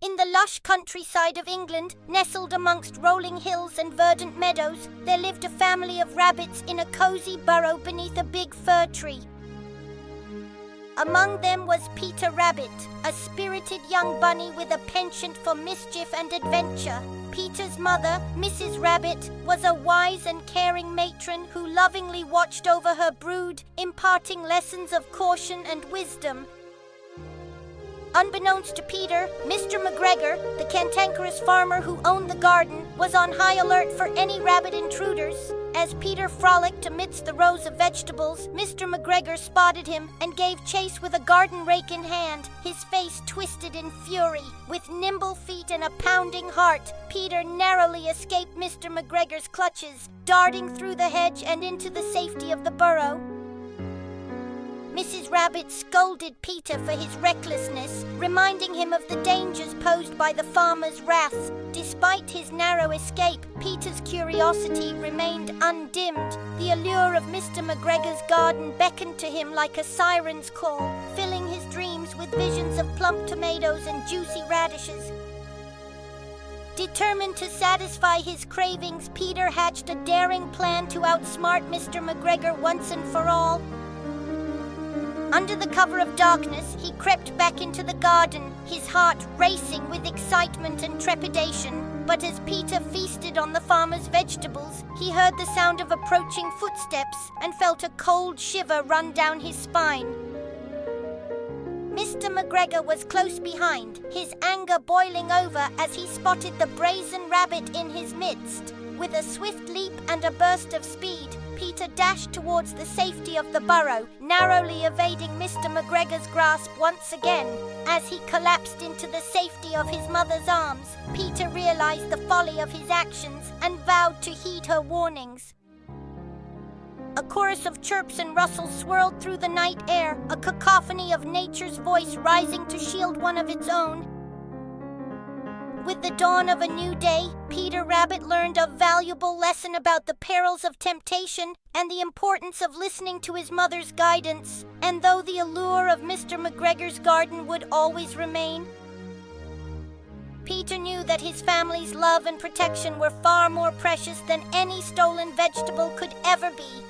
In the lush countryside of England, nestled amongst rolling hills and verdant meadows, there lived a family of rabbits in a cozy burrow beneath a big fir tree. Among them was Peter Rabbit, a spirited young bunny with a penchant for mischief and adventure. Peter's mother, Mrs. Rabbit, was a wise and caring matron who lovingly watched over her brood, imparting lessons of caution and wisdom. Unbeknownst to Peter, Mr. McGregor, the cantankerous farmer who owned the garden, was on high alert for any rabbit intruders. As Peter frolicked amidst the rows of vegetables, Mr. McGregor spotted him and gave chase with a garden rake in hand, his face twisted in fury. With nimble feet and a pounding heart, Peter narrowly escaped Mr. McGregor's clutches, darting through the hedge and into the safety of the burrow. Mrs. Rabbit scolded Peter for his recklessness, reminding him of the dangers posed by the farmer's wrath. Despite his narrow escape, Peter's curiosity remained undimmed. The allure of Mr. McGregor's garden beckoned to him like a siren's call, filling his dreams with visions of plump tomatoes and juicy radishes. Determined to satisfy his cravings, Peter hatched a daring plan to outsmart Mr. McGregor once and for all. Under the cover of darkness, he crept back into the garden, his heart racing with excitement and trepidation. But as Peter feasted on the farmer's vegetables, he heard the sound of approaching footsteps and felt a cold shiver run down his spine. Mr. McGregor was close behind, his anger boiling over as he spotted the brazen rabbit in his midst. With a swift leap and a burst of speed, Peter dashed towards the safety of the burrow, narrowly evading Mr. McGregor's grasp once again. As he collapsed into the safety of his mother's arms, Peter realized the folly of his actions and vowed to heed her warnings. A chorus of chirps and rustles swirled through the night air, a cacophony of nature's voice rising to shield one of its own. With the dawn of a new day, Peter Rabbit learned a valuable lesson about the perils of temptation and the importance of listening to his mother's guidance. And though the allure of Mr. McGregor's garden would always remain, Peter knew that his family's love and protection were far more precious than any stolen vegetable could ever be.